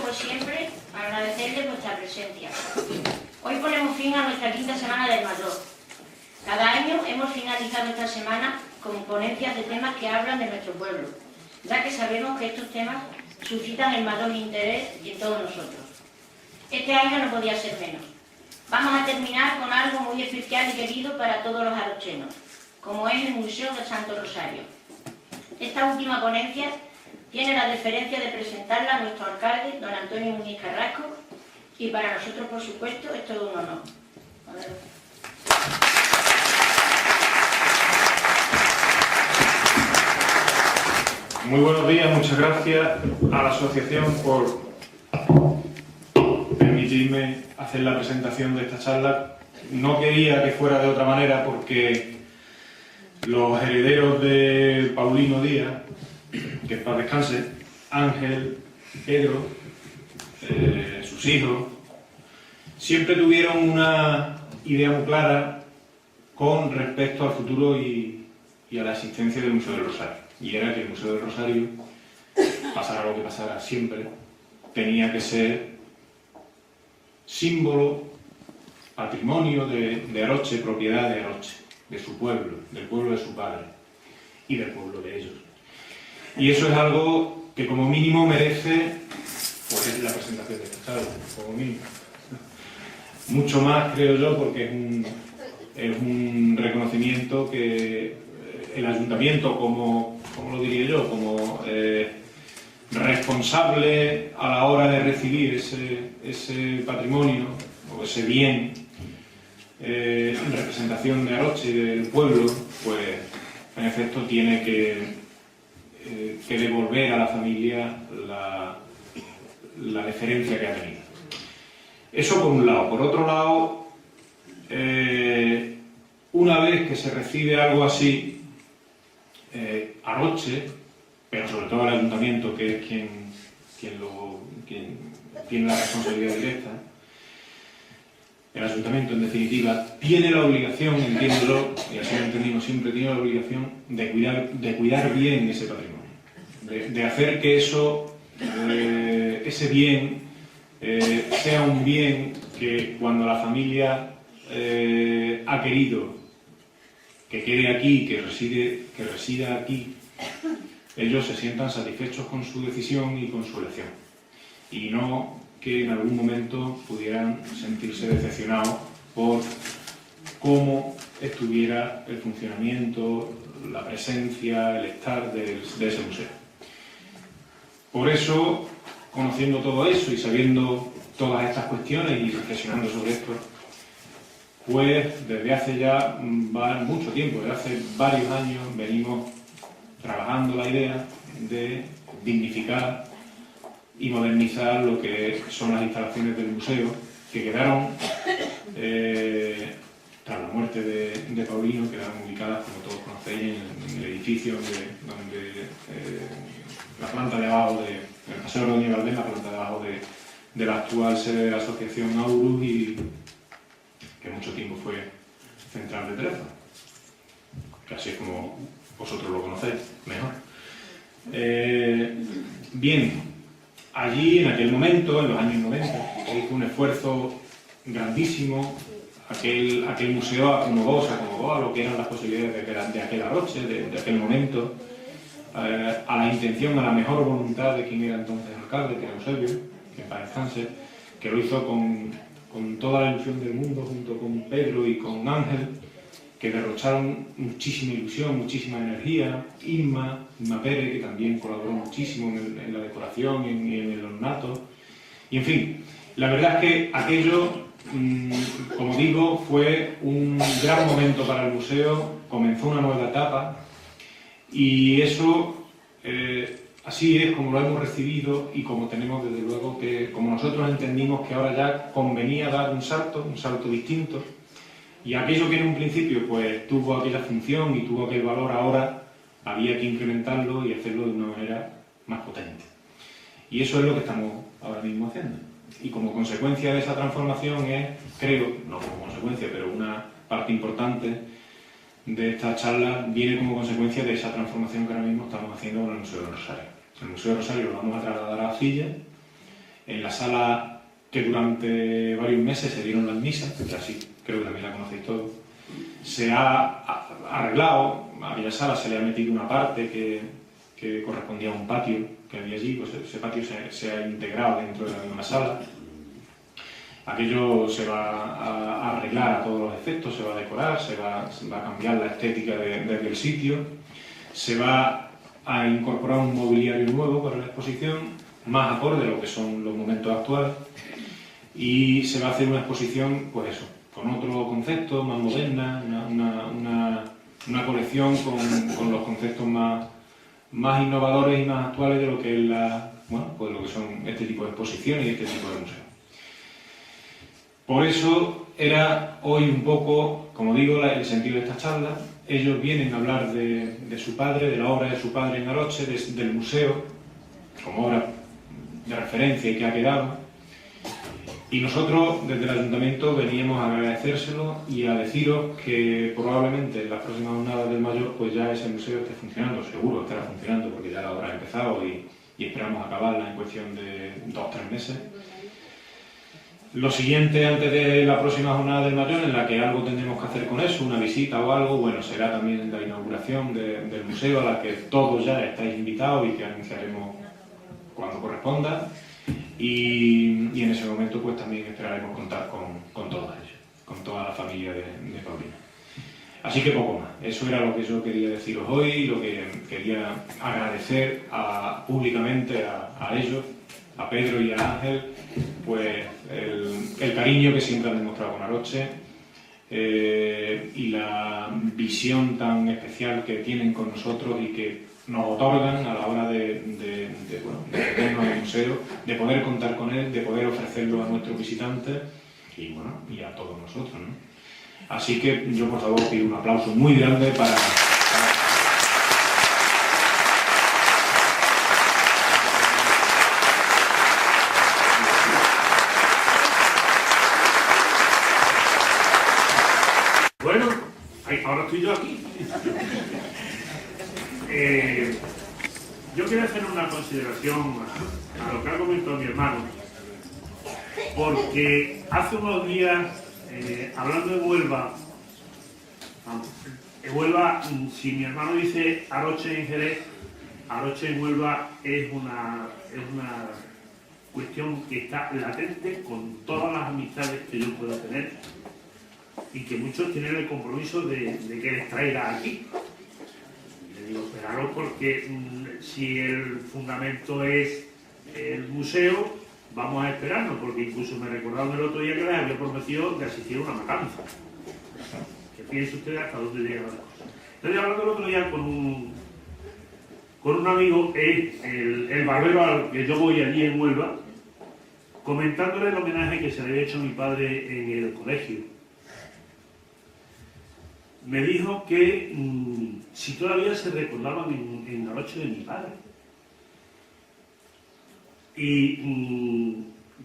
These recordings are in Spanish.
como siempre, agradecerles vuestra presencia. Hoy ponemos fin a nuestra quinta semana del Madró. Cada año hemos finalizado esta semana con ponencias de temas que hablan de nuestro pueblo, ya que sabemos que estos temas suscitan el mayor interés en todos nosotros. Este año no podía ser menos. Vamos a terminar con algo muy especial y querido para todos los arochenos, como es el Museo del Santo Rosario. Esta última ponencia tiene la deferencia de presentarla a nuestro alcalde, don Antonio Muñiz Carrasco, y para nosotros, por supuesto, es todo un honor. Muy buenos días, muchas gracias a la asociación por permitirme hacer la presentación de esta charla. No quería que fuera de otra manera porque los herederos de Paulino Díaz, que en paz descanse, Ángel, Pedro, sus hijos, siempre tuvieron una idea muy clara con respecto al futuro y a la existencia del Museo del Rosario. Y era que el Museo del Rosario, pasara lo que pasara siempre, tenía que ser símbolo, patrimonio de Aroche, propiedad de Aroche, de su pueblo, del pueblo de su padre y del pueblo de ellos. Y eso es algo que como mínimo merece, pues es la presentación de esta charla, como mínimo. Mucho más, creo yo, porque es un reconocimiento que el ayuntamiento, como lo diría yo, como responsable a la hora de recibir ese patrimonio o ese bien en representación de Aroche y del pueblo, pues en efecto tiene que devolver a la familia la deferencia que ha tenido. Eso por un lado. Por otro lado, una vez que se recibe algo así, Aroche, pero sobre todo el ayuntamiento, que es quien tiene la responsabilidad directa, el ayuntamiento en definitiva tiene la obligación, entiéndolo, y así lo entendimos siempre, tiene la obligación de cuidar bien ese patrimonio, de hacer que ese bien sea un bien que cuando la familia ha querido que quede aquí, que resida aquí, ellos se sientan satisfechos con su decisión y con su elección. Y no que en algún momento pudieran sentirse decepcionados por cómo estuviera el funcionamiento, la presencia, el estar de ese museo. Por eso, conociendo todo eso y sabiendo todas estas cuestiones y reflexionando sobre esto, pues desde hace ya mucho tiempo, desde hace varios años, venimos trabajando la idea de dignificar y modernizar lo que son las instalaciones del museo, que quedaron, tras la muerte de Paulino, quedaron ubicadas, como todos conocéis, en el edificio donde la planta de abajo, en el Paseo Doña Valdés, la planta de abajo de la actual sede de la asociación Aurus, y que mucho tiempo fue central de teléfono, que así es como vosotros lo conocéis mejor. Bien, allí en aquel momento, en los años 90, se hizo un esfuerzo grandísimo. Aquel museo se acomodó a lo que eran las posibilidades de aquel Aroche, de aquel momento, a la intención, a la mejor voluntad de quien era entonces alcalde, que era Eusebio, que en paz descanse, que lo hizo con toda la ilusión del mundo, junto con Pedro y con Ángel, que derrocharon muchísima ilusión, muchísima energía. Inma Pérez, que también colaboró muchísimo en la decoración y en el ornato. Y en fin, la verdad es que aquello, como digo, fue un gran momento para el museo, comenzó una nueva etapa, y eso así es como lo hemos recibido y como tenemos desde luego que, como nosotros entendimos que ahora ya convenía dar un salto distinto, y aquello que en un principio pues tuvo aquella función y tuvo aquel valor, ahora había que incrementarlo y hacerlo de una manera más potente. Y eso es lo que estamos ahora mismo haciendo. Y como consecuencia de esa transformación creo, no como consecuencia, pero una parte importante de esta charla viene como consecuencia de esa transformación que ahora mismo estamos haciendo con el Museo del Rosario. El Museo del Rosario lo vamos a trasladar a Silla, en la sala que durante varios meses se dieron las misas, que así creo que también la conocéis todos, se ha arreglado, a aquella sala se le ha metido una parte que correspondía a un patio que había allí, pues ese patio se ha integrado dentro de la misma sala. Aquello se va a arreglar a todos los efectos, se va a decorar, se va a cambiar la estética del sitio, se va a incorporar un mobiliario nuevo para la exposición, más acorde a lo que son los momentos actuales, y se va a hacer una exposición, pues eso, con otro concepto, más moderna, una colección con los conceptos más innovadores y más actuales de lo que es pues lo que son este tipo de exposiciones y este tipo de museos. Por eso era hoy un poco, como digo, el sentido de esta charla. Ellos vienen a hablar de su padre, de la obra de su padre en Aroche, del museo, como obra de referencia y que ha quedado. Y nosotros, desde el Ayuntamiento, veníamos a agradecérselo y a deciros que probablemente en las próximas jornadas del Mayor pues ya ese museo esté funcionando, seguro estará funcionando porque ya la obra ha empezado y esperamos acabarla en cuestión de 2 o 3 meses. Lo siguiente, antes de la próxima jornada del Mayor, en la que algo tendremos que hacer con eso, una visita o algo, bueno, será también la inauguración del museo, a la que todos ya estáis invitados y que anunciaremos cuando corresponda. Y en ese momento pues también esperaremos contar con todos ellos, con toda la familia de Paulina. Así que poco más. Eso era lo que yo quería deciros hoy, lo que quería agradecer públicamente a ellos, a Pedro y a Ángel, pues el cariño que siempre han demostrado con Aroche y la visión tan especial que tienen con nosotros y que nos otorgan a la hora de meternos en el museo, de poder contar con él, de poder ofrecerlo a nuestros visitantes y a todos nosotros, ¿no? Así que yo por favor pido un aplauso muy grande para... Bueno, ahora estoy yo aquí. Yo quiero hacer una consideración a lo que ha comentado mi hermano, porque hace unos días, hablando de Huelva, si mi hermano dice Aroche en Jerez, Aroche en Huelva es una cuestión que está latente con todas las amistades que yo puedo tener y que muchos tienen el compromiso de que les traiga aquí. Le digo, esperaros porque si el fundamento es el museo, vamos a esperarnos, porque incluso me recordaron el otro día que les había prometido de asistir a una matanza. Que fíjense ustedes hasta dónde llegan las cosas. Estoy hablando el otro día con un amigo, el barbero al que yo voy allí en Huelva, comentándole el homenaje que se le había hecho a mi padre en el colegio. Me dijo que si todavía se recordaban en Aroche de mi padre. Y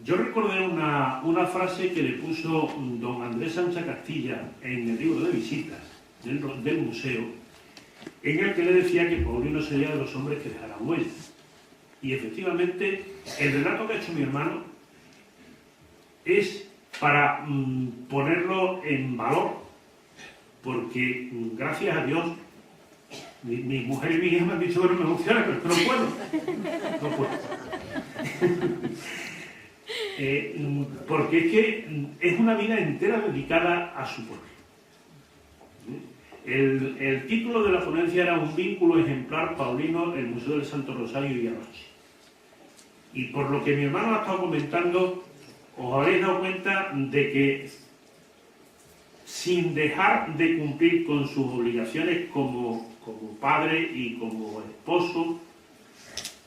yo recordé una frase que le puso don Andrés Sancha Castilla en el libro de visitas del museo, en el que le decía que Paulino sería de los hombres que dejarán huellas. Y efectivamente, el relato que ha hecho mi hermano es para ponerlo en valor, porque gracias a Dios mi mujer y mi hija me han dicho que no me emocione, pero es que no puedo. Porque es que es una vida entera dedicada a su pueblo. El título de la ponencia era Un vínculo ejemplar paulino, el Museo del Santo Rosario y Aroche. Y por lo que mi hermano ha estado comentando, os habréis dado cuenta de que sin dejar de cumplir con sus obligaciones como padre y como esposo,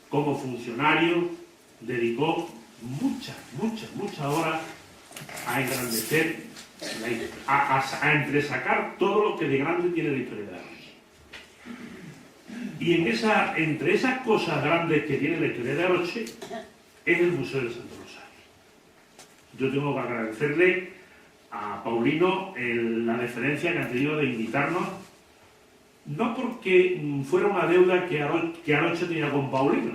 como funcionario, dedicó muchas horas a engrandecer, a entresacar todo lo que de grande tiene la historia de Aroche. Y entre esas cosas grandes que tiene la historia de Aroche es el Museo del Santo Rosario. Yo tengo que agradecerle a Paulino la deferencia que han tenido de invitarnos, no porque fuera una deuda que Aroche tenía con Paulino,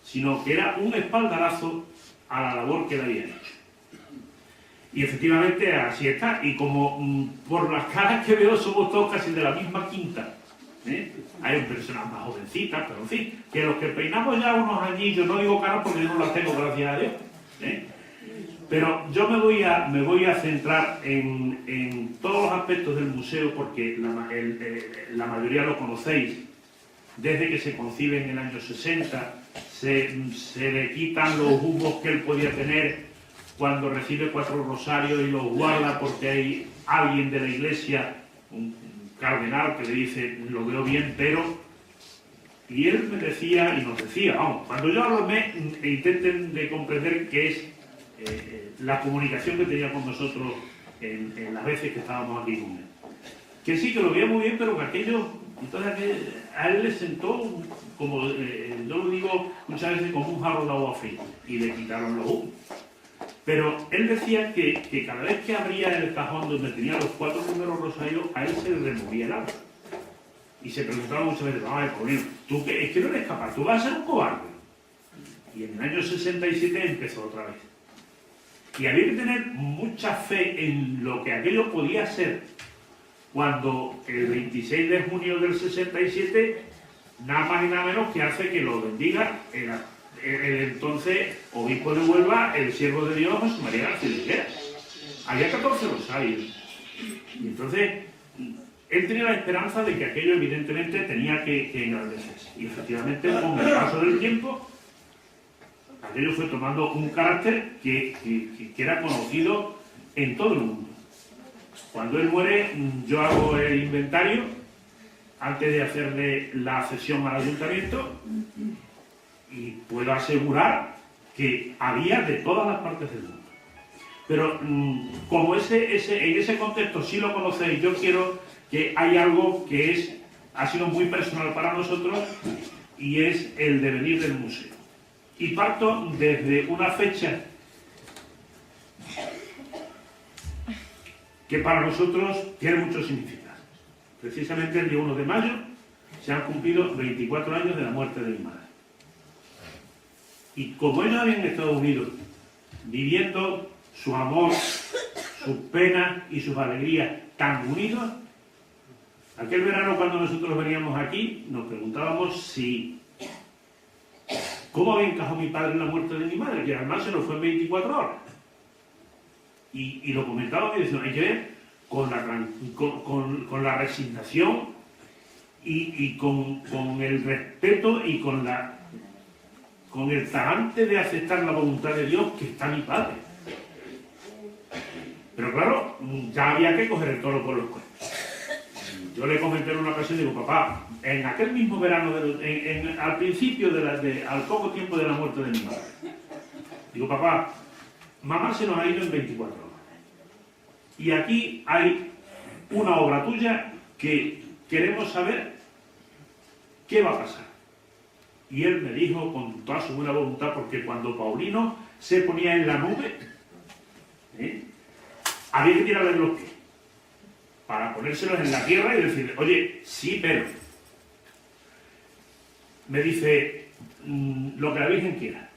sino que era un espaldarazo a la labor que le habían hecho. Y efectivamente así está, y como por las caras que veo somos todos casi de la misma quinta, ¿eh? Hay personas más jovencitas, pero en fin, que los que peinamos ya unos añillos, no digo caras porque yo no las tengo, gracias a Dios, ¿eh? Pero yo me voy a centrar en todos los aspectos del museo porque la mayoría lo conocéis. Desde que se concibe en el año 60, se le quitan los humos que él podía tener cuando recibe 4 rosarios y los guarda porque hay alguien de la iglesia, un cardenal, que le dice, lo veo bien, pero... Y él me decía, y nos decía, vamos, cuando yo hablo, intenten de comprender qué es la comunicación que tenía con nosotros en las veces que estábamos aquí con él. Que sí, que lo veía muy bien, pero que aquello, entonces a él le sentó, como yo lo digo muchas veces, como un jarro de agua fría, y le quitaron los humos. Pero él decía que cada vez que abría el cajón donde tenía los 4 primeros rosarios, a él se le removía el alma. Y se preguntaba muchas veces, vamos a ver, Paulino, tú es que no eres capaz, tú vas a ser un cobarde. Y en el año 67 empezó otra vez. Y había que tener mucha fe en lo que aquello podía ser, cuando el 26 de junio del 67, nada más y nada menos que hace que lo bendiga el entonces obispo de Huelva, el siervo de Dios, José María García de Higuera. Había 14 rosarios. Y entonces, él tenía la esperanza de que aquello evidentemente tenía que engrandecerse. Y efectivamente, con el paso del tiempo, aquello fue tomando un carácter que era conocido en todo el mundo. Cuando él muere, yo hago el inventario antes de hacerle la cesión al ayuntamiento y puedo asegurar que había de todas las partes del mundo. Pero como en ese contexto sí lo conocéis, yo quiero que hay algo que ha sido muy personal para nosotros y es el devenir del museo. Y parto desde una fecha que para nosotros tiene mucho significado. Precisamente el día 1 de mayo se han cumplido 24 años de la muerte de mi madre. Y como ellos habían estado unidos, viviendo su amor, sus penas y sus alegrías tan unidos, aquel verano cuando nosotros veníamos aquí, nos preguntábamos cómo había encajado mi padre en la muerte de mi madre, que además se nos fue en 24 horas. Y lo comentábamos y decíamos, hay que ver con la resignación y con el respeto y con el talante de aceptar la voluntad de Dios que está mi padre. Pero claro, ya había que coger el toro por los cuernos. Yo le comenté en una ocasión, digo, papá, en aquel mismo verano, al principio, al poco tiempo de la muerte de mi madre, digo, papá, mamá se nos ha ido en 24 horas. Y aquí hay una obra tuya que queremos saber qué va a pasar. Y él me dijo con toda su buena voluntad, porque cuando Paulino se ponía en la nube, había que tirarle los pies para ponérselos en la tierra y decirle, oye, sí, pero. Me dice, lo que la Virgen quiera.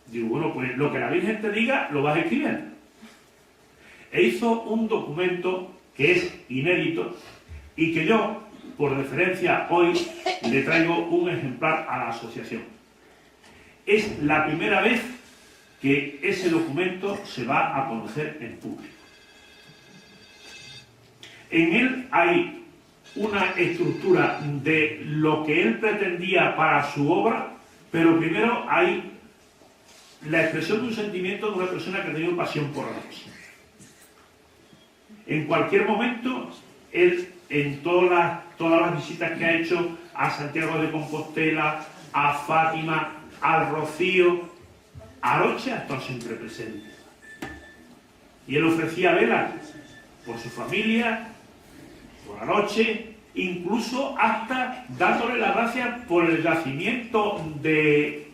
Digo, bueno, pues lo que la Virgen te diga, lo vas escribiendo. E hizo un documento que es inédito y que yo, por deferencia, hoy le traigo un ejemplar a la asociación. Es la primera vez que ese documento se va a conocer en público. En él hay una estructura de lo que él pretendía para su obra, pero primero hay la expresión de un sentimiento de una persona que ha tenido pasión por la cosa. En cualquier momento, él, en todas las visitas que ha hecho a Santiago de Compostela, a Fátima, al Rocío, a Aroche, ha estado siempre presente. Y él ofrecía velas por su familia, por Aroche, incluso hasta dándole las gracias por el nacimiento de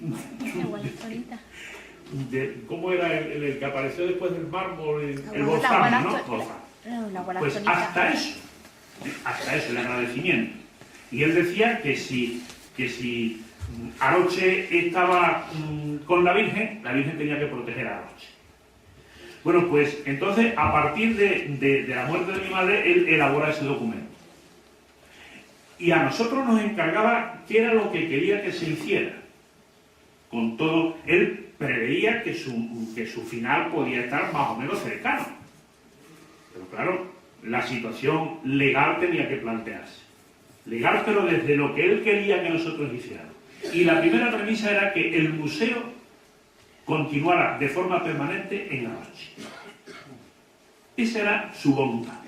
¿cómo era el que apareció después del mármol? El Bolzano, ¿no? Pues hasta eso, el agradecimiento. Y él decía que si Aroche estaba con la Virgen tenía que proteger a Aroche. Bueno, pues entonces, a partir de la muerte de mi madre, él elabora ese documento. Y a nosotros nos encargaba qué era lo que quería que se hiciera. Con todo, él preveía que su final podía estar más o menos cercano. Pero claro, la situación legal tenía que plantearse. Legal, pero desde lo que él quería que nosotros hiciéramos. Y la primera premisa era que el museo continuara de forma permanente en Aroche. Esa era su voluntad.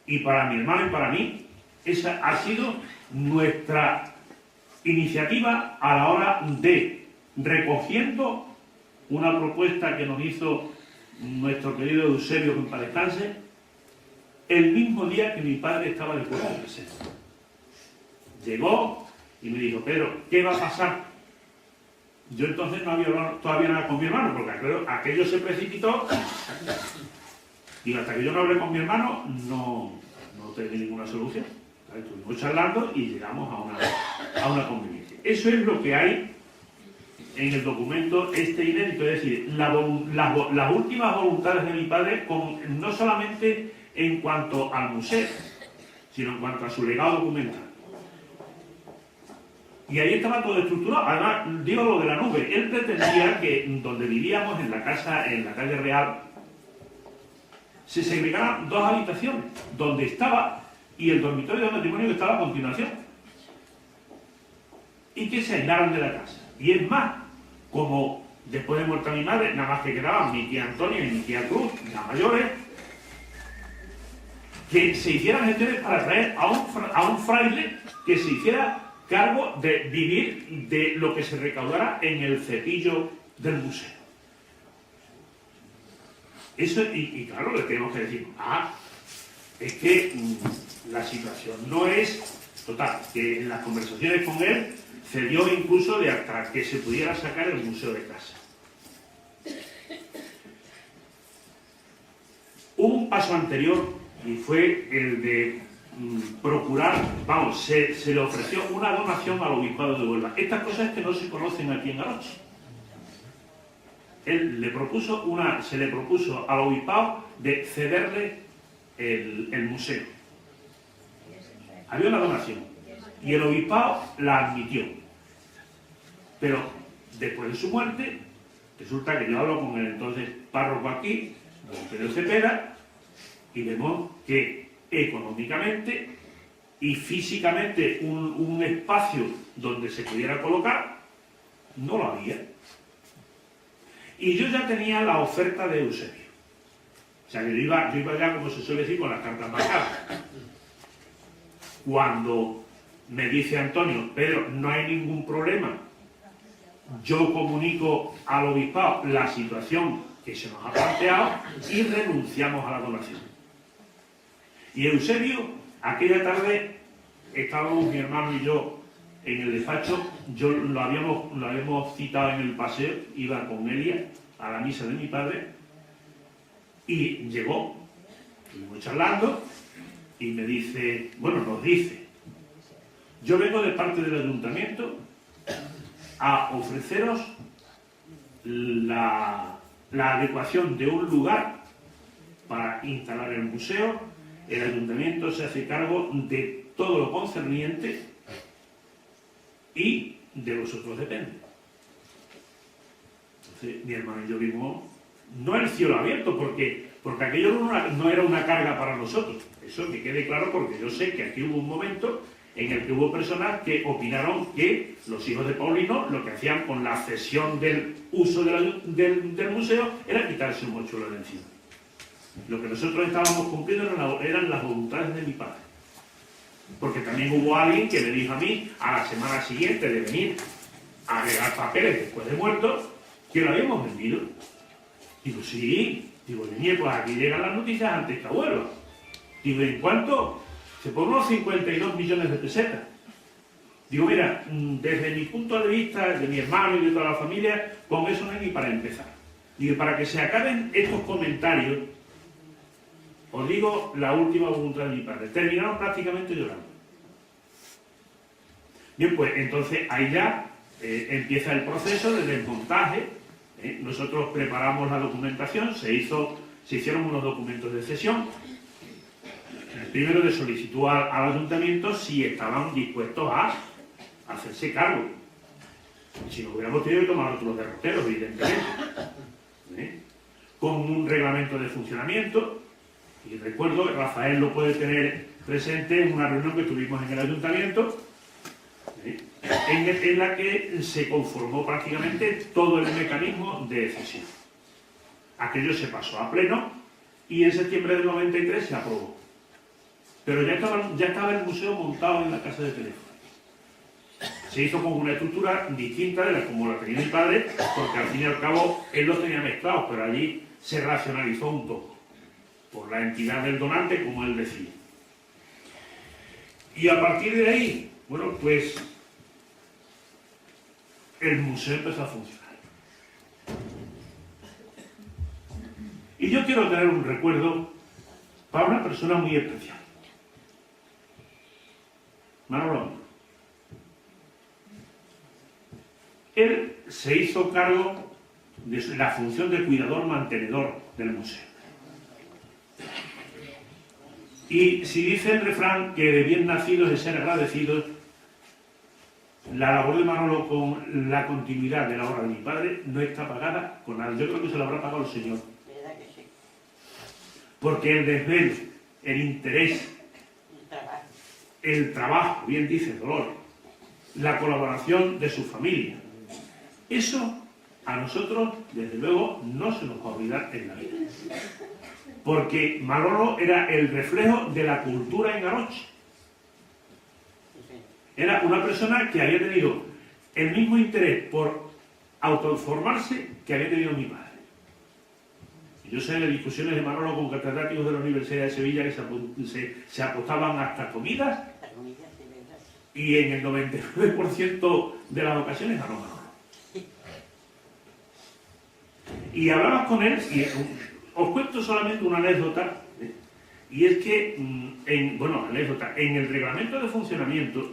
Y para mi hermano y para mí, esa ha sido nuestra iniciativa a la hora de, recogiendo una propuesta que nos hizo nuestro querido Eusebio, que en paz descanse, el mismo día que mi padre estaba de cuerpo presente. Llegó y me dijo: Pedro, ¿qué va a pasar? Yo entonces no había hablado todavía nada con mi hermano, porque aquello se precipitó. Y hasta que yo no hablé con mi hermano, no tenía ninguna solución. Estuvimos charlando y llegamos a una convivencia. Eso es lo que hay en el documento inédito, es decir, las últimas voluntades de mi padre, no solamente en cuanto al museo, sino en cuanto a su legado documental. Y ahí estaba todo estructurado. Además, digo lo de la nube. Él pretendía que donde vivíamos, en la calle Real, se segregaran 2 habitaciones, donde estaba y el dormitorio de matrimonio que estaba a continuación. Y que se aislaran de la casa. Y es más, como después de muerta mi madre, nada más que quedaban mi tía Antonia y mi tía Cruz, las mayores, que se hicieran gestiones para traer a un fraile que se hiciera cargo de vivir de lo que se recaudara en el cepillo del museo. Eso, y claro, le tenemos que decir, es que la situación no es total, que en las conversaciones con él cedió incluso de hasta que se pudiera sacar el museo de casa. Hubo un paso anterior y fue el de procurar, se le ofreció una donación al obispado de Huelva. Estas cosas que no se conocen aquí en Aroche. Él se le propuso al obispado de cederle el museo. Había una donación y el obispado la admitió. Pero después de su muerte, resulta que yo hablo con el entonces párroco aquí, don Pedro Cepeda, y vemos que económicamente y físicamente un espacio donde se pudiera colocar no lo había. Y yo ya tenía la oferta de Eusebio. O sea, que yo iba ya, como se suele decir, con las cartas marcadas. Cuando me dice Antonio: Pedro, no hay ningún problema, yo comunico al obispado la situación que se nos ha planteado y renunciamos a la donación. Y Eusebio, aquella tarde, estábamos mi hermano y yo en el despacho, lo habíamos citado en el paseo, iba con Elia a la misa de mi padre, y llegó, estuvimos charlando, y nos dice: yo vengo de parte del ayuntamiento a ofreceros la adecuación de un lugar para instalar el museo. El ayuntamiento se hace cargo de todo lo concerniente y de vosotros depende. Entonces mi hermano y yo vimos, no el cielo abierto, porque aquello no era una carga para nosotros. Eso que quede claro, porque yo sé que aquí hubo un momento en el que hubo personas que opinaron que los hijos de Paulino lo que hacían con la cesión del uso del museo era quitarse un mochuelo de encima. Lo que nosotros estábamos cumpliendo eran las voluntades de mi padre. Porque también hubo alguien que me dijo a mí, a la semana siguiente de venir a agregar papeles después de muerto, que lo habíamos vendido. Digo, sí. Digo, niñe, pues aquí llegan las noticias antes que a Huelva. Digo, ¿en cuánto? Se ponen unos 52 millones de pesetas. Digo, mira, desde mi punto de vista, de mi hermano y de toda la familia, con eso no hay ni para empezar. Digo, para que se acaben estos comentarios, os digo la última voluntad de mi padre. Terminaron prácticamente llorando. Bien, pues entonces ahí ya empieza el proceso de desmontaje. Nosotros preparamos la documentación, se hicieron unos documentos de cesión. El primero de solicitud al ayuntamiento si estaban dispuestos a hacerse cargo. Si no, hubiéramos tenido que tomar otros derroteros, evidentemente. Con un reglamento de funcionamiento. Y recuerdo, Rafael lo puede tener presente en una reunión que tuvimos en el ayuntamiento, en la que se conformó prácticamente todo el mecanismo de cesión. Aquello se pasó a pleno y en septiembre del 93 se aprobó. Pero ya estaba el museo montado en la casa de teléfono. Se hizo con una estructura distinta de como la tenía mi padre, porque al fin y al cabo él los tenía mezclados, pero allí se racionalizó un poco, por la entidad del donante, como él decía. Y a partir de ahí, bueno, pues el museo empezó a funcionar. Y yo quiero tener un recuerdo para una persona muy especial. Manolo. Él se hizo cargo de la función de cuidador-mantenedor del museo. Y si dice el refrán que de bien nacidos es ser agradecidos, la labor de Manolo con la continuidad de la obra de mi padre no está pagada con nada. Yo creo que se lo habrá pagado el Señor. Porque el desvelo, el interés, el trabajo, bien dice Dolores, la colaboración de su familia, eso a nosotros, desde luego, no se nos va a olvidar en la vida. Porque Manolo era el reflejo de la cultura en Aroche. Era una persona que había tenido el mismo interés por autoformarse que había tenido mi padre. Yo sé de discusiones de Manolo con catedráticos de la Universidad de Sevilla que se apostaban hasta comidas y en el 99% de las ocasiones ganó Manolo. Y hablabas con él y os cuento solamente una anécdota, y es que, en el reglamento de funcionamiento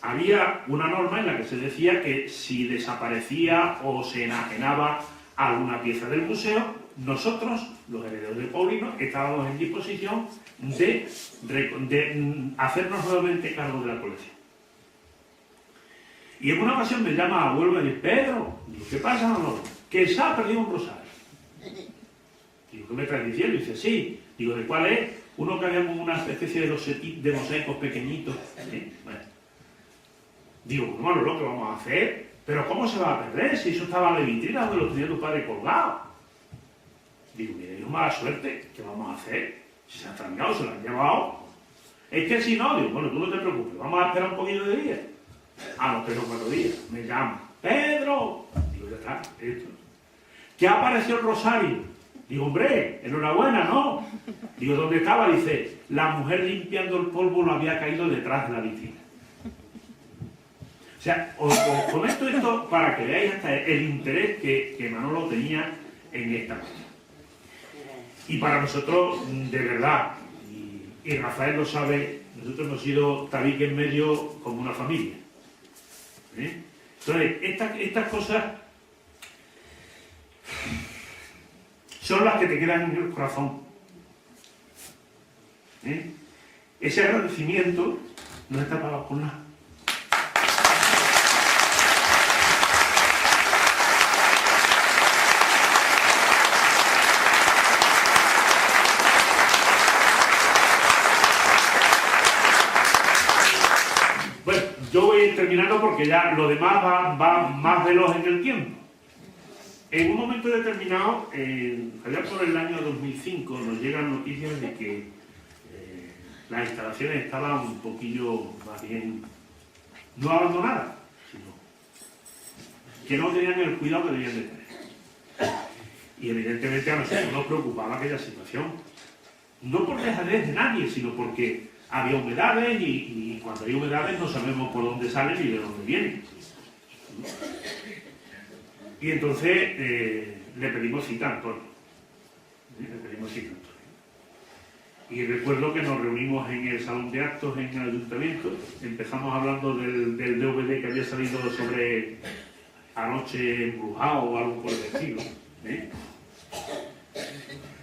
había una norma en la que se decía que si desaparecía o se enajenaba alguna pieza del museo, nosotros, los herederos de Paulino, estábamos en disposición de hacernos nuevamente cargo de la colección. Y en una ocasión me llama a Huelva y dice: Pedro, digo, ¿qué pasa, Manolo? Que se ha perdido un rosario. Digo, ¿qué me estás diciendo? Y dice: sí. Digo, ¿de cuál es? Uno que había como una especie de mosaicos pequeñitos. Bueno. Digo, bueno, Manolo, ¿qué vamos a hacer? ¿Pero cómo se va a perder? Si eso estaba en la vitrina donde lo tenía tu padre colgado. Digo, mire, yo mala suerte, ¿qué vamos a hacer? Si se han extrañado, se lo han llevado. Es que si no, digo, bueno, tú no te preocupes, vamos a esperar un poquito de días. A los 3 o 4 días, me llama: Pedro. Digo, ya está, esto. ¿Qué apareció el rosario? Digo, hombre, enhorabuena, ¿no? Digo, ¿dónde estaba? Dice, la mujer limpiando el polvo lo había caído detrás de la vitrina. O sea, os comento esto para que veáis hasta el interés que Manolo tenía en esta cosa. Y para nosotros, de verdad, y Rafael lo sabe, nosotros hemos sido tabique en medio como una familia. Entonces, estas cosas son las que te quedan en el corazón. Ese agradecimiento no está pagado por nada. Bueno, yo voy a ir terminando porque ya lo demás va más veloz en el tiempo. En un momento determinado, allá por el año 2005, nos llegan noticias de que las instalaciones estaban un poquillo, más bien, no abandonadas, sino que no tenían el cuidado que debían de tener. Y evidentemente a nosotros nos preocupaba aquella situación. No por dejadez de nadie, sino porque había humedades y cuando hay humedades no sabemos por dónde salen ni de dónde vienen. Y entonces le pedimos cita a Antonio. Le pedimos cita a Antonio. Y recuerdo que nos reunimos en el salón de actos en el ayuntamiento, empezamos hablando del DVD que había salido sobre Anoche Embrujado o algo por el estilo, ¿eh?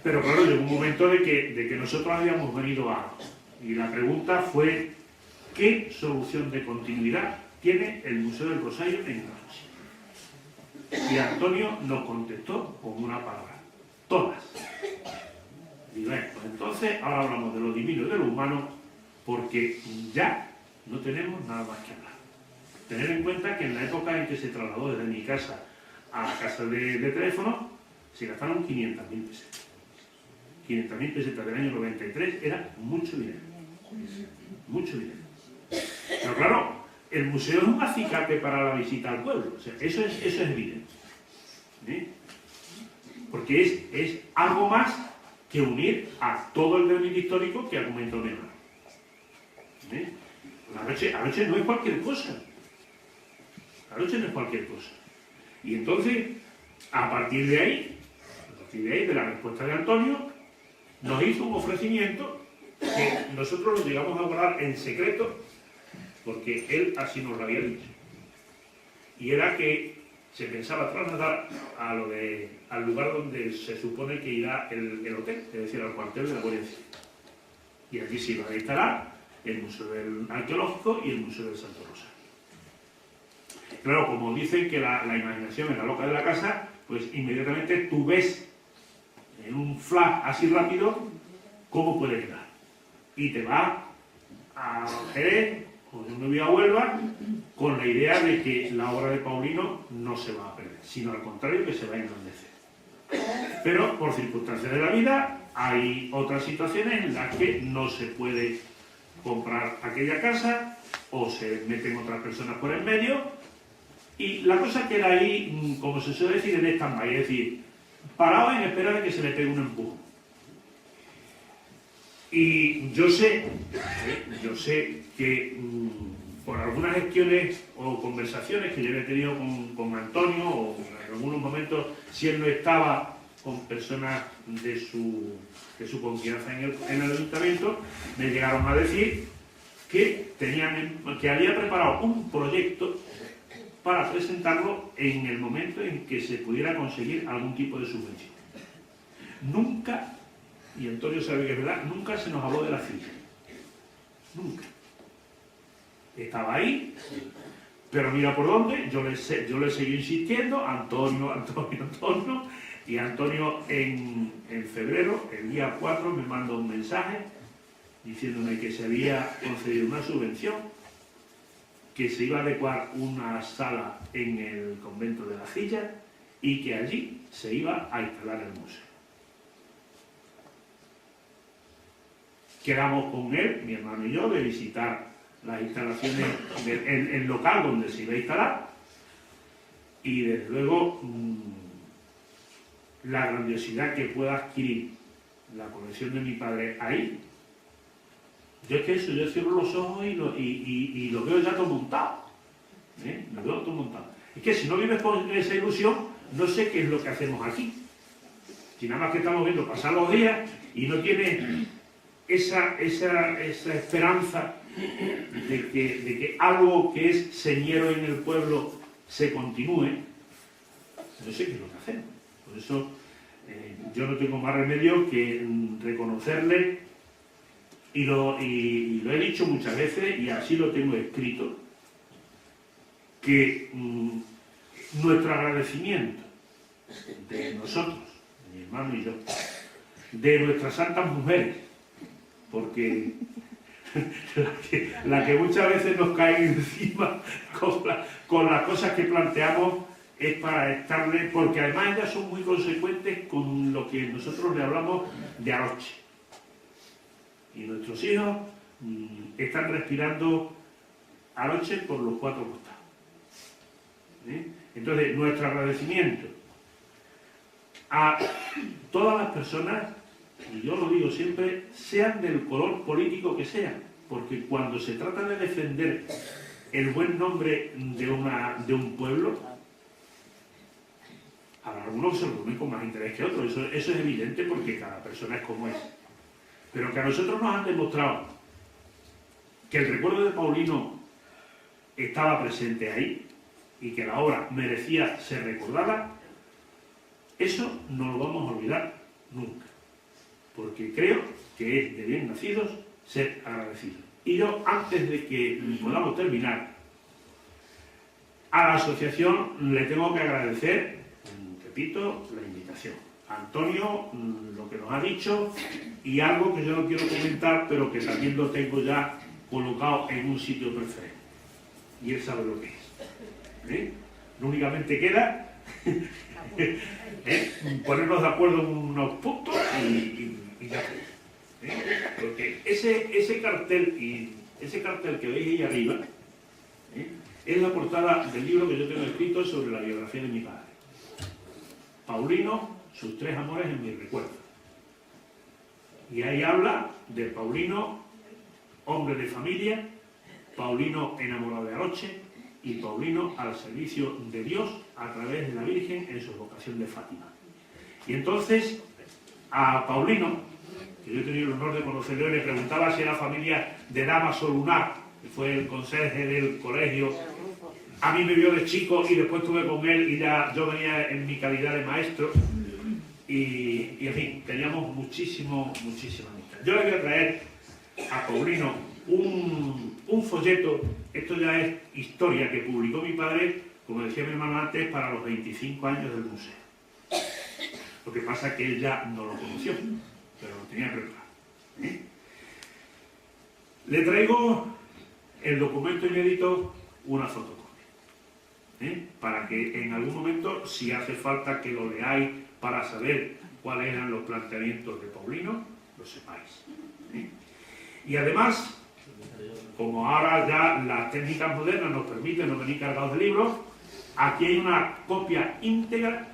Pero claro, llegó un momento de que nosotros habíamos venido a algo. Y la pregunta fue, ¿qué solución de continuidad tiene el Museo del Rosario en Anoche? Y Antonio nos contestó con una palabra: todas. Y bueno, pues entonces ahora hablamos de lo divino y de lo humano, porque ya no tenemos nada más que hablar. Tener en cuenta que en la época en que se trasladó desde mi casa a la casa de teléfono, se gastaron 500.000 pesetas. 500.000 pesetas del año 93 era mucho dinero. Mucho dinero. Pero claro, el museo es un acicate para la visita al pueblo. O sea, eso es evidente. ¿Eh? Porque es algo más que unir a todo el devenir histórico que ha comentado mi hermano. ¿Eh? La noche no es cualquier cosa. La noche no es cualquier cosa. Y entonces, a partir de ahí, de la respuesta de Antonio, nos hizo un ofrecimiento que nosotros lo llegamos a hablar en secreto, porque él así nos lo había dicho. Y era que se pensaba trasladar al lugar donde se supone que irá el hotel, es decir, al cuartel de la Guardia Civil. Y allí se iba a instalar el Museo Arqueológico y el Museo del Santo Rosario. Claro, como dicen que la imaginación es la loca de la casa, pues inmediatamente tú ves en un flash así rápido cómo puede quedar. Y te vas a Jerez o de nuevo a Huelva con la idea de que la obra de Paulino no se va a perder, sino al contrario, que se va a engrandecer. Pero por circunstancias de la vida hay otras situaciones en las que no se puede comprar aquella casa o se meten otras personas por el medio. Y la cosa queda ahí, como se suele decir, en stand-by, es decir, parado en espera de que se le pegue un empujón. Y yo sé que por algunas gestiones o conversaciones que yo he tenido con Antonio, o en algunos momentos, si él no estaba con personas de su confianza en el ayuntamiento, me llegaron a decir que había preparado un proyecto para presentarlo en el momento en que se pudiera conseguir algún tipo de subvención. Nunca, y Antonio sabe que es verdad, nunca se nos habló de la silla. Nunca. Estaba ahí, pero mira por dónde, yo le seguí insistiendo, Antonio, y Antonio en febrero, el día 4, me mandó un mensaje diciéndome que se había concedido una subvención, que se iba a adecuar una sala en el convento de la Silla y que allí se iba a instalar el museo. Quedamos con él, mi hermano y yo, de visitar las instalaciones, el local donde se iba a instalar, y desde luego la grandiosidad que pueda adquirir la colección de mi padre ahí. Yo es que eso, yo cierro los ojos y lo veo ya todo montado. Lo veo todo montado. Es que si no vives con esa ilusión, no sé qué es lo que hacemos aquí. Si nada más que estamos viendo pasar los días y no tienes esa esperanza de que algo que es señero en el pueblo se continúe, no sé qué es lo que hacemos. Por eso yo no tengo más remedio que reconocerle. Y lo he dicho muchas veces, y así lo tengo escrito, que nuestro agradecimiento de nosotros, de mi hermano y yo, de nuestras santas mujeres, porque la que muchas veces nos cae encima con las cosas que planteamos, es para estarle, porque además ellas son muy consecuentes con lo que nosotros le hablamos de anoche. Y nuestros hijos están respirando anoche por los 4 costados. Entonces, nuestro agradecimiento a todas las personas, y yo lo digo siempre, sean del color político que sean, porque cuando se trata de defender el buen nombre de un pueblo, a algunos se lo tomen con más interés que otros, eso es evidente porque cada persona es como es. pero que a nosotros nos han demostrado que el recuerdo de Paulino estaba presente ahí y que la obra merecía ser recordada, eso no lo vamos a olvidar nunca, porque creo que es de bien nacidos ser agradecidos. Y yo, antes de que podamos terminar, a la asociación le tengo que agradecer, repito, la invitación. Antonio, lo que nos ha dicho, y algo que yo no quiero comentar, pero que también lo tengo ya colocado en un sitio preferente. Y él sabe lo que es. No únicamente queda ponernos de acuerdo en unos puntos y ya. Porque ese cartel que veis ahí arriba es la portada del libro que yo tengo escrito sobre la biografía de mi padre. Paulino, sus tres amores en mi recuerdo. Y ahí habla de Paulino, hombre de familia, Paulino enamorado de Aroche y Paulino al servicio de Dios a través de la Virgen en su vocación de Fátima. Y entonces a Paulino, que yo he tenido el honor de conocerlo, le preguntaba si era familia de Damaso Lunar, que fue el conserje del colegio. A mí me vio de chico y después estuve con él y ya yo venía en mi calidad de maestro y en fin, teníamos muchísima amistad. Yo le voy a traer a Paulino un folleto, esto ya es historia que publicó mi padre, como decía mi hermano antes, para los 25 años del museo. Lo que pasa es que él ya no lo conoció, pero lo tenía preparado. Le traigo el documento inédito, una fotocopia, para que en algún momento, si hace falta que lo leáis para saber cuáles eran los planteamientos de Paulino, lo sepáis. Y además, como ahora ya las técnicas modernas nos permiten no venir cargados de libros, aquí hay una copia íntegra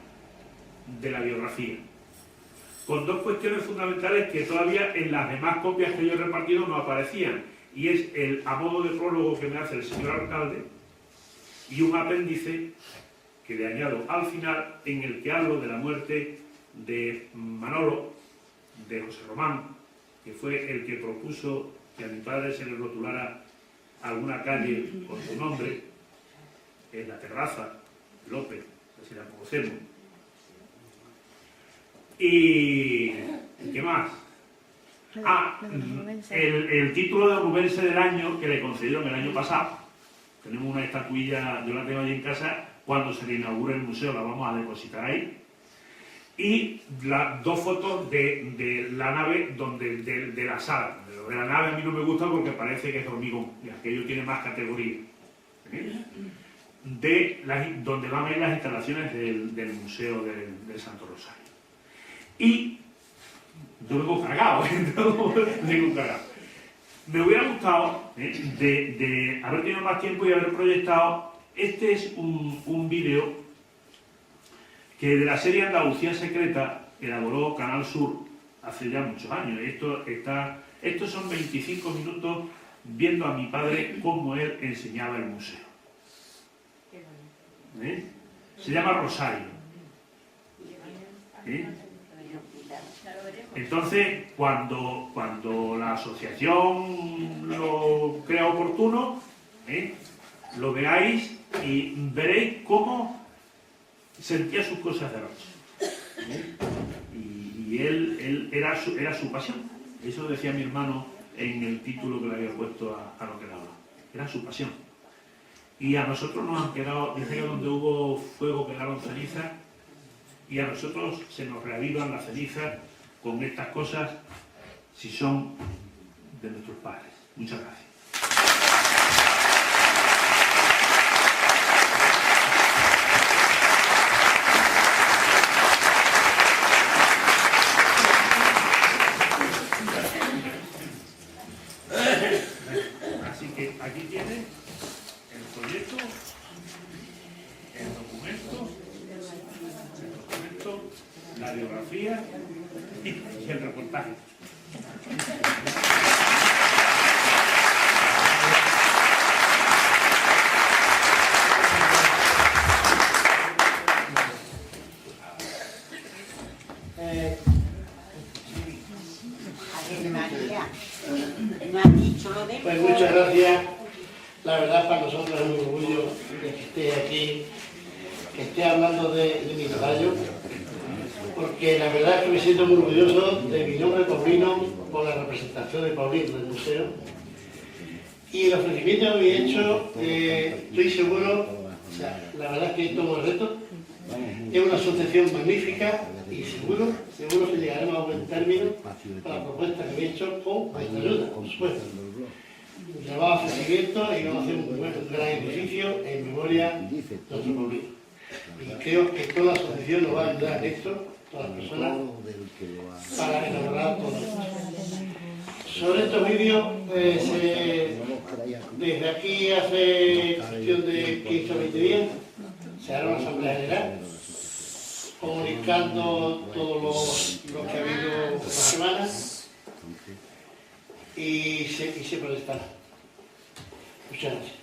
de la biografía, con dos cuestiones fundamentales que todavía en las demás copias que yo he repartido no aparecían, y es el a modo de prólogo que me hace el señor alcalde y un apéndice que le añado al final en el que hablo de la muerte de Manolo, de José Román, que fue el que propuso que a mi padre se le rotulara alguna calle con su nombre, en la Terraza López, así la conocemos. ¿Y qué más? El título de Rubense del año que le concedieron el año pasado. Tenemos una estatuilla, yo la tengo allí en casa, cuando se le inaugure el museo la vamos a depositar ahí. Y las dos fotos de la nave, de la sala. De la nave a mí no me gusta porque parece que es hormigón, y aquello tiene más categoría. Donde van a ir las instalaciones del Museo del Santo Rosario. Y yo vengo cargado, Me hubiera gustado de haber tenido más tiempo y haber proyectado. Este es un vídeo que de la serie Andalucía Secreta elaboró Canal Sur hace ya muchos años. Estos son 25 minutos viendo a mi padre cómo él enseñaba el museo. Se llama Rosario. Entonces, cuando la asociación lo crea oportuno, lo veáis y veréis cómo sentía sus cosas de noche. Y él era su pasión. Eso decía mi hermano en el título que le había puesto a lo que le hablaba. Era su pasión. Y a nosotros nos han quedado, dice que donde hubo fuego quedaron cenizas, y a nosotros se nos reavivan las cenizas con estas cosas si son de nuestros padres. Muchas gracias. Así que aquí tiene el folleto, el documento, la biografía y el reportaje. no has dicho lo de... Pues muchas gracias. La verdad para nosotros es un orgullo de que esté aquí, que esté hablando de mi caballo, porque la verdad es que me siento muy orgulloso de mi nombre Paulino por la representación de Paulino del museo. Y el ofrecimiento que habéis hecho, estoy seguro, o sea, la verdad es que tomo el reto, es una asociación magnífica y seguro que llegaremos a buen término con la propuesta que habéis hecho con vuestra ayuda, por supuesto. Llevamos ofrecimiento y vamos a hacer un gran edificio en memoria de nuestro Paulino. Y creo que toda la asociación nos va a ayudar en esto, todas las personas, para elaborar todo esto. Sobre estos vídeos, desde aquí hace cuestión de 15 o 20 días, se hará una asamblea general, comunicando todo lo que ha habido esta semana y se protestará. Muchas gracias.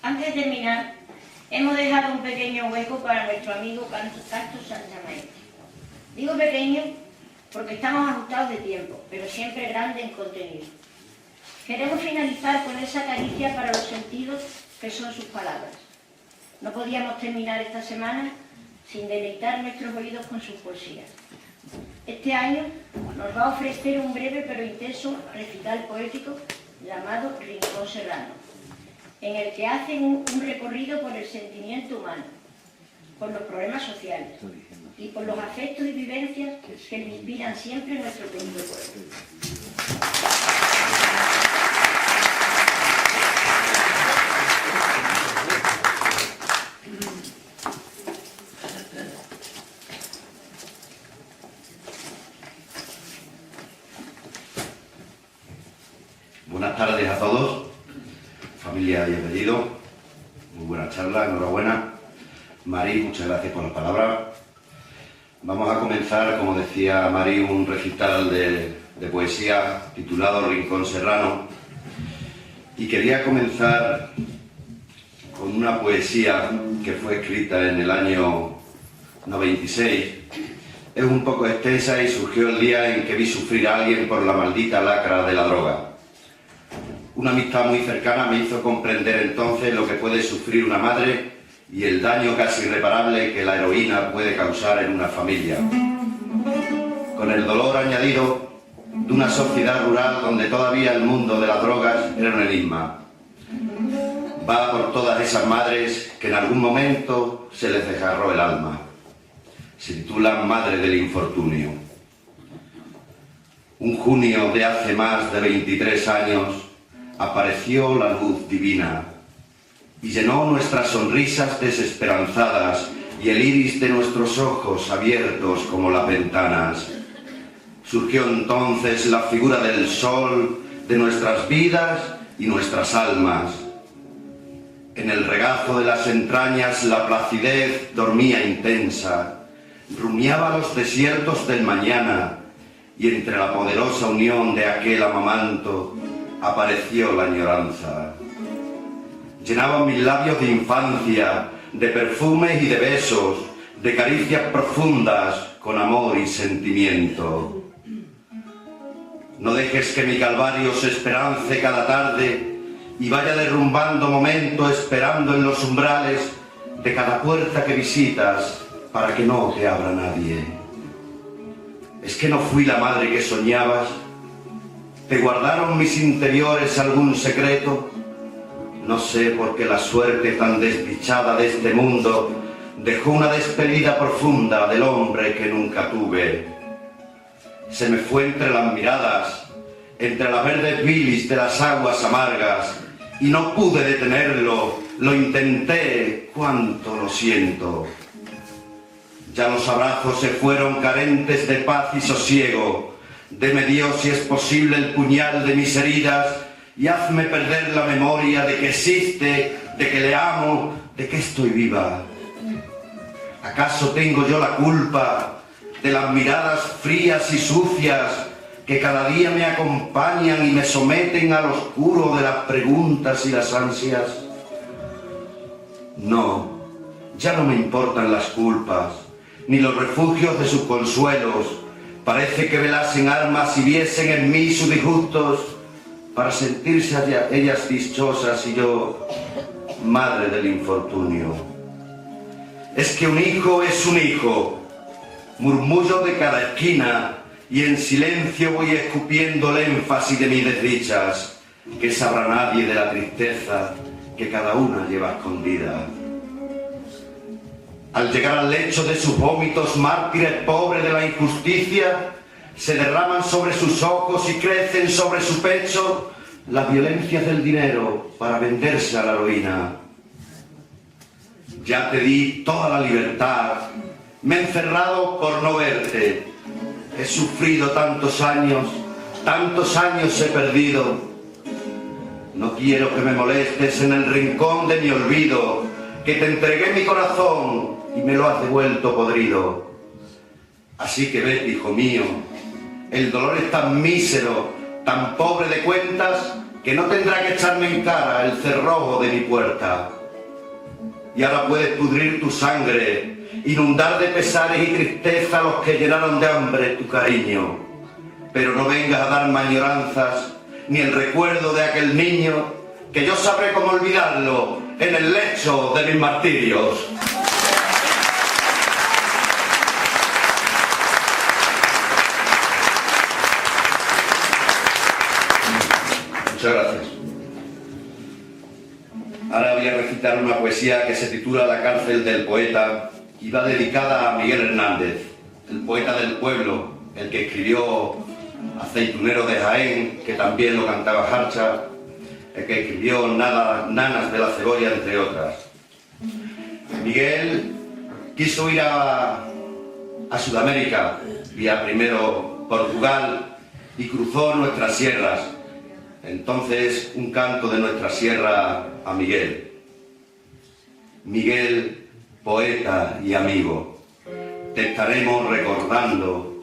Antes de terminar, hemos dejado un pequeño hueco para nuestro amigo Castro Santamaestre. Digo pequeño porque estamos ajustados de tiempo, pero siempre grande en contenido. Queremos finalizar con esa caricia para los sentidos que son sus palabras. No podíamos terminar esta semana sin deleitar nuestros oídos con sus poesías. Este año nos va a ofrecer un breve pero intenso recital poético llamado Rincón Serrano, en el que hacen un recorrido por el sentimiento humano, por los problemas sociales y por los afectos y vivencias que le inspiran siempre nuestro querido pueblo. Buenas tardes a todos, familia y apellido. Muy buena charla, enhorabuena. Mari, muchas gracias por las palabras. Vamos a comenzar, como decía Mari, un recital de poesía titulado Rincón Serrano. Y quería comenzar con una poesía que fue escrita en el año 96. Es un poco extensa y surgió el día en que vi sufrir a alguien por la maldita lacra de la droga. Una amistad muy cercana me hizo comprender entonces lo que puede sufrir una madre y el daño casi irreparable que la heroína puede causar en una familia. Con el dolor añadido de una sociedad rural donde todavía el mundo de las drogas era un enigma. Va por todas esas madres que en algún momento se les desgarró el alma. Se titula Madre del Infortunio. Un junio de hace más de 23 años apareció la luz divina y llenó nuestras sonrisas desesperanzadas y el iris de nuestros ojos abiertos como las ventanas. Surgió entonces la figura del sol de nuestras vidas y nuestras almas. En el regazo de las entrañas la placidez dormía intensa, rumiaba los desiertos del mañana y entre la poderosa unión de aquel amamanto apareció la añoranza. Llenaban mis labios de infancia, de perfumes y de besos, de caricias profundas con amor y sentimiento. No dejes que mi calvario se esperance cada tarde y vaya derrumbando momento esperando en los umbrales de cada puerta que visitas para que no te abra nadie. ¿Es que no fui la madre que soñabas? ¿Te guardaron mis interiores algún secreto? No sé por qué la suerte tan desdichada de este mundo dejó una despedida profunda del hombre que nunca tuve. Se me fue entre las miradas, entre las verdes bilis de las aguas amargas, y no pude detenerlo, lo intenté, cuánto lo siento. Ya los abrazos se fueron carentes de paz y sosiego. Deme Dios si es posible el puñal de mis heridas y hazme perder la memoria de que existe, de que le amo, de que estoy viva. ¿Acaso tengo yo la culpa de las miradas frías y sucias que cada día me acompañan y me someten al oscuro de las preguntas y las ansias? No, ya no me importan las culpas, ni los refugios de sus consuelos. Parece que velasen armas y viesen en mí sus disgustos, para sentirse ellas dichosas y yo, madre del infortunio. Es que un hijo es un hijo, murmullo de cada esquina, y en silencio voy escupiendo el énfasis de mis desdichas, que sabrá nadie de la tristeza que cada una lleva escondida. Al llegar al lecho de sus vómitos, mártires pobres de la injusticia, se derraman sobre sus ojos y crecen sobre su pecho las violencias del dinero para venderse a la heroína. Ya te di toda la libertad, me he encerrado por no verte. He sufrido tantos años he perdido. No quiero que me molestes en el rincón de mi olvido, que te entregué mi corazón y me lo has devuelto podrido. Así que vete, hijo mío, el dolor es tan mísero, tan pobre de cuentas, que no tendrá que echarme en cara el cerrojo de mi puerta. Y ahora puedes pudrir tu sangre, inundar de pesares y tristeza a los que llenaron de hambre tu cariño. Pero no vengas a darme añoranzas, ni el recuerdo de aquel niño, que yo sabré cómo olvidarlo en el lecho de mis martirios. Muchas gracias. Ahora voy a recitar una poesía que se titula La cárcel del poeta y va dedicada a Miguel Hernández, el poeta del pueblo, el que escribió Aceitunero de Jaén, que también lo cantaba Jarcha, el que escribió Nanas de la Cebolla, entre otras. Miguel quiso ir a Sudamérica, vía primero Portugal, y cruzó nuestras sierras. Entonces, un canto de nuestra sierra a Miguel. Miguel, poeta y amigo, te estaremos recordando.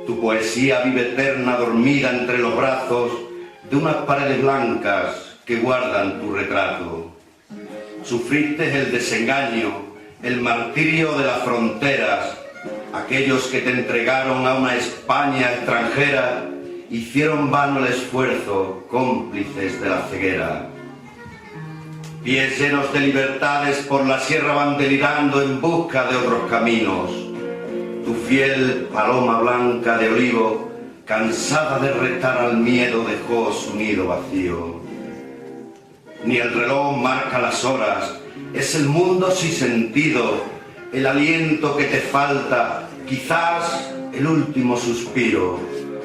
Tu poesía vive eterna dormida entre los brazos de unas paredes blancas que guardan tu retrato. Sufriste el desengaño, el martirio de las fronteras. Aquellos que te entregaron a una España extranjera hicieron vano el esfuerzo, cómplices de la ceguera. Pies llenos de libertades por la sierra van delirando en busca de otros caminos. Tu fiel paloma blanca de olivo, cansada de retar al miedo, dejó su nido vacío. Ni el reloj marca las horas, es el mundo sin sentido, el aliento que te falta, quizás el último suspiro.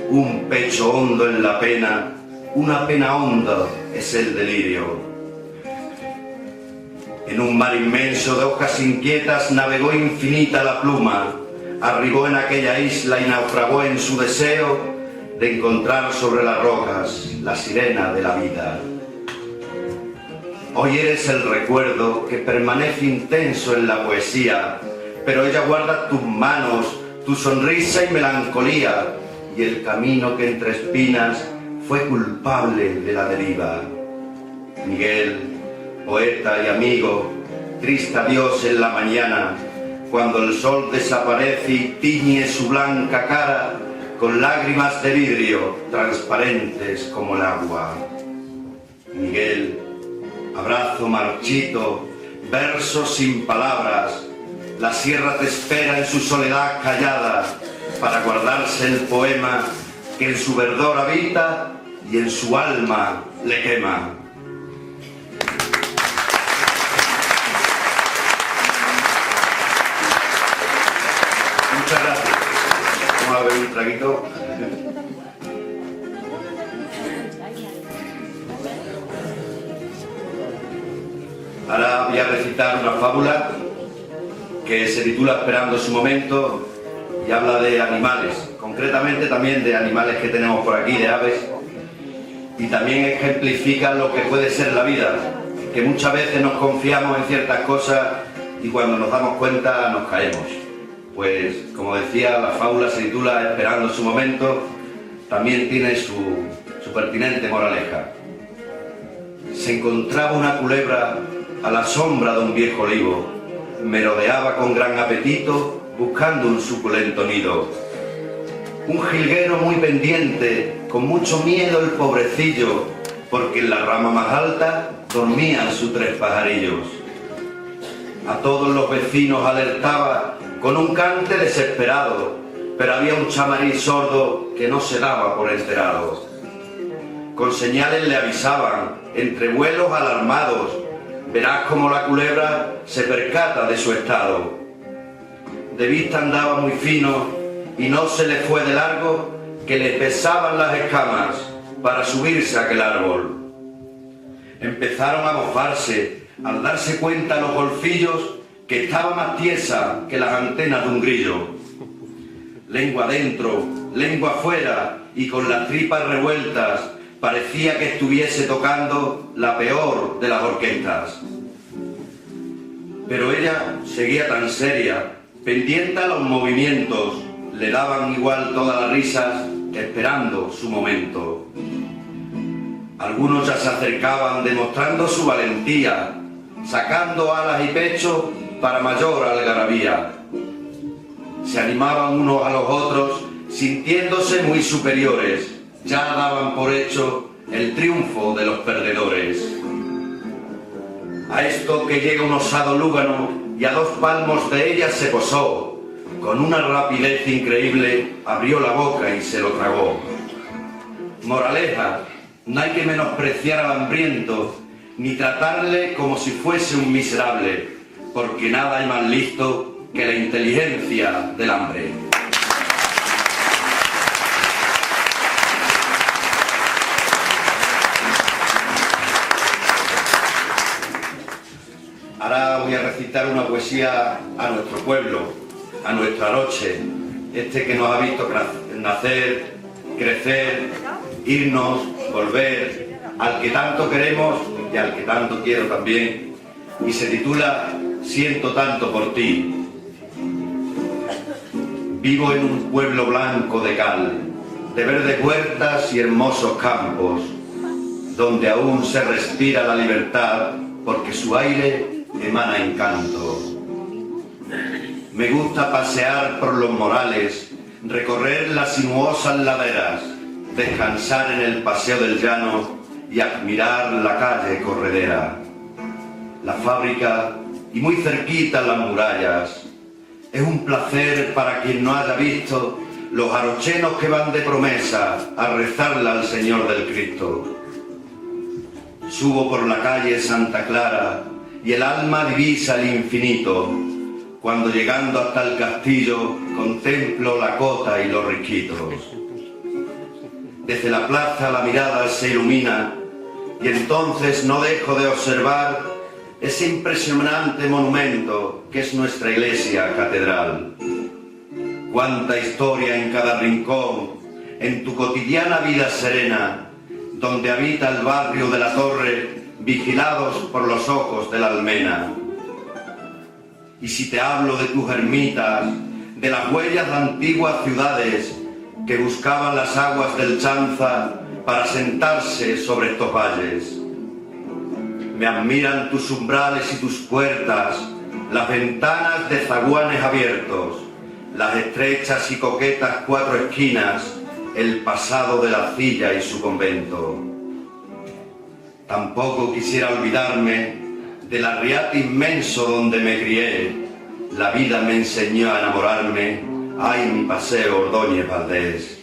Un pecho hondo en la pena, una pena honda es el delirio. En un mar inmenso de hojas inquietas navegó infinita la pluma, arribó en aquella isla y naufragó en su deseo de encontrar sobre las rocas la sirena de la vida. Hoy eres el recuerdo que permanece intenso en la poesía, pero ella guarda tus manos, tu sonrisa y melancolía, y el camino que entre espinas fue culpable de la deriva. Miguel, poeta y amigo, triste adiós en la mañana, cuando el sol desaparece y tiñe su blanca cara con lágrimas de vidrio transparentes como el agua. Miguel, abrazo marchito, versos sin palabras, la sierra te espera en su soledad callada, para guardarse el poema que en su verdor habita y en su alma le quema. Muchas gracias. Vamos a beber un traguito. Ahora voy a recitar una fábula que se titula Esperando su momento y habla de animales, concretamente también de animales que tenemos por aquí, de aves, y también ejemplifica lo que puede ser la vida, que muchas veces nos confiamos en ciertas cosas y cuando nos damos cuenta nos caemos. pues como decía, la fábula se titula Esperando su momento, también tiene su pertinente moraleja. Se encontraba una culebra a la sombra de un viejo olivo, merodeaba con gran apetito buscando un suculento nido. Un jilguero muy pendiente, con mucho miedo el pobrecillo, porque en la rama más alta dormían sus 3 pajarillos. A todos los vecinos alertaba con un cante desesperado, pero había un chamarí sordo que no se daba por enterado. Con señales le avisaban, entre vuelos alarmados, verás como la culebra se percata de su estado. De vista andaba muy fino y no se le fue de largo que le pesaban las escamas para subirse a aquel árbol. Empezaron a mofarse al darse cuenta los golfillos que estaba más tiesa que las antenas de un grillo. Lengua adentro, lengua afuera y con las tripas revueltas, parecía que estuviese tocando la peor de las orquestas. Pero ella seguía tan seria, pendiente a los movimientos, le daban igual todas las risas, esperando su momento. Algunos ya se acercaban demostrando su valentía, sacando alas y pecho para mayor algarabía. Se animaban unos a los otros, sintiéndose muy superiores, ya daban por hecho el triunfo de los perdedores. A esto que llega un osado lúgano y a 2 palmos de ella se posó, con una rapidez increíble abrió la boca y se lo tragó. Moraleja, no hay que menospreciar al hambriento, ni tratarle como si fuese un miserable, porque nada hay más listo que la inteligencia del hambre. Ahora voy a recitar una poesía a nuestro pueblo, a nuestra Aroche, que nos ha visto nacer, crecer, irnos, volver, al que tanto queremos y al que tanto quiero también, y se titula Siento tanto por ti. Vivo en un pueblo blanco de cal, de verdes huertas y hermosos campos, donde aún se respira la libertad, porque su aire emana encanto. Me gusta pasear por los morales, recorrer las sinuosas laderas, descansar en el paseo del llano y admirar la calle corredera, la fábrica y muy cerquita las murallas. Es un placer para quien no haya visto los arochenos que van de promesa a rezarle al Señor del Cristo. Subo por la calle Santa Clara y el alma divisa el infinito, cuando llegando hasta el castillo contemplo la cota y los risquitos. Desde la plaza la mirada se ilumina y entonces no dejo de observar ese impresionante monumento que es nuestra iglesia catedral. Cuánta historia en cada rincón, en tu cotidiana vida serena, donde habita el barrio de la Torre, vigilados por los ojos de la almena. Y si te hablo de tus ermitas, de las huellas de antiguas ciudades que buscaban las aguas del Chanza para sentarse sobre estos valles. Me admiran tus umbrales y tus puertas, las ventanas de zaguanes abiertos, las estrechas y coquetas 4 esquinas, el pasado de la Cilla y su convento. Tampoco quisiera olvidarme del arriate inmenso donde me crié. La vida me enseñó a enamorarme. Ay, mi paseo Ordóñez Valdés.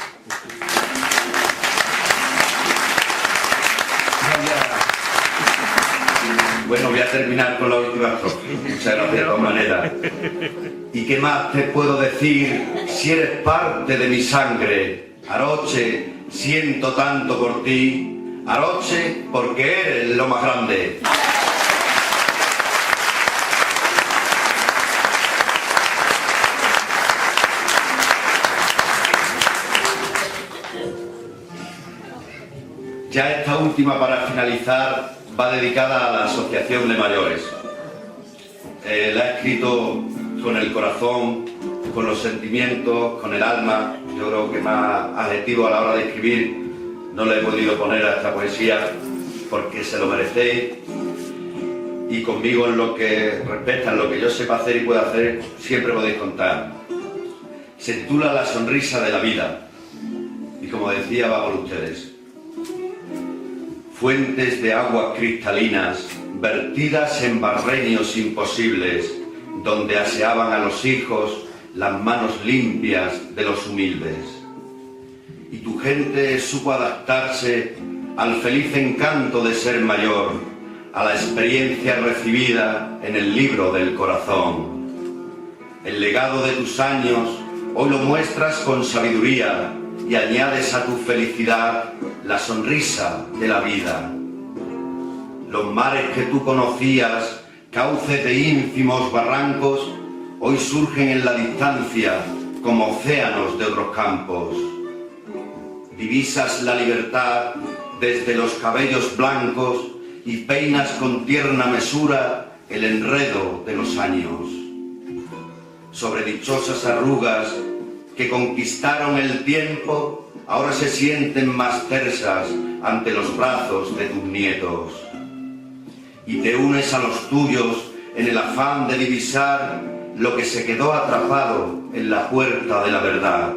Bueno, voy a terminar con la última estrofa. Muchas gracias de todas maneras. ¿Y qué más te puedo decir si eres parte de mi sangre? Aroche, siento tanto por ti. Aroche, porque eres lo más grande. Ya esta última, para finalizar, va dedicada a la Asociación de Mayores. La he escrito con el corazón, con los sentimientos, con el alma. Yo creo que más adjetivo a la hora de escribir no le he podido poner a esta poesía porque se lo merecéis. Y conmigo en lo que respecta, en lo que yo sepa hacer y pueda hacer, siempre podéis contar. Se titula La sonrisa de la vida. Y como decía, va por ustedes. Fuentes de aguas cristalinas, vertidas en barreños imposibles, donde aseaban a los hijos las manos limpias de los humildes. Y tu gente supo adaptarse al feliz encanto de ser mayor, a la experiencia recibida en el libro del corazón. El legado de tus años hoy lo muestras con sabiduría y añades a tu felicidad la sonrisa de la vida. Los mares que tú conocías, cauces de ínfimos barrancos, hoy surgen en la distancia como océanos de otros campos. Divisas la libertad desde los cabellos blancos y peinas con tierna mesura el enredo de los años. Sobre dichosas arrugas que conquistaron el tiempo, ahora se sienten más tersas ante los brazos de tus nietos. Y te unes a los tuyos en el afán de divisar lo que se quedó atrapado en la puerta de la verdad.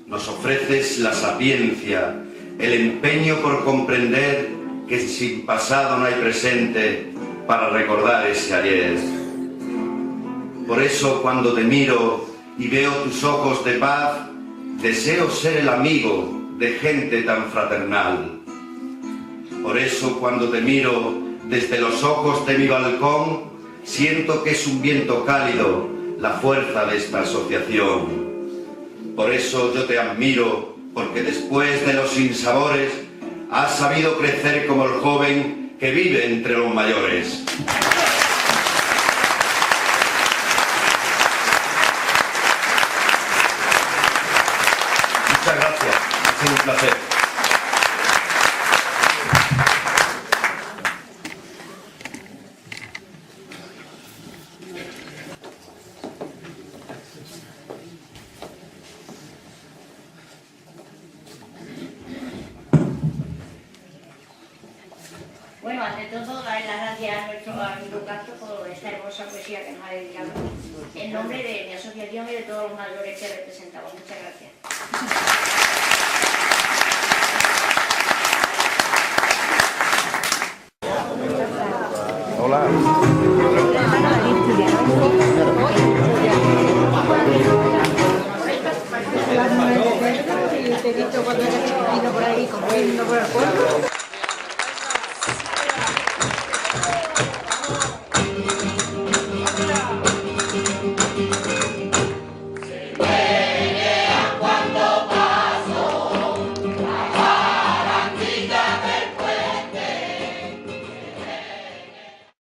Nos ofreces la sapiencia, el empeño por comprender que sin pasado no hay presente para recordar ese ayer. Por eso cuando te miro y veo tus ojos de paz, deseo ser el amigo de gente tan fraternal. Por eso cuando te miro desde los ojos de mi balcón, siento que es un viento cálido la fuerza de esta asociación. Por eso yo te admiro, porque después de los sinsabores has sabido crecer como el joven que vive entre los mayores. Muchas gracias, ha sido un placer. Bueno, ante todo, dar las gracias a nuestro amigo Castro por esta hermosa poesía que nos ha dedicado en nombre de mi asociación y de todos los mayores que representamos. Muchas gracias. Hola. Te he visto cuando eres pequeño por ahí, corriendo por el pueblo.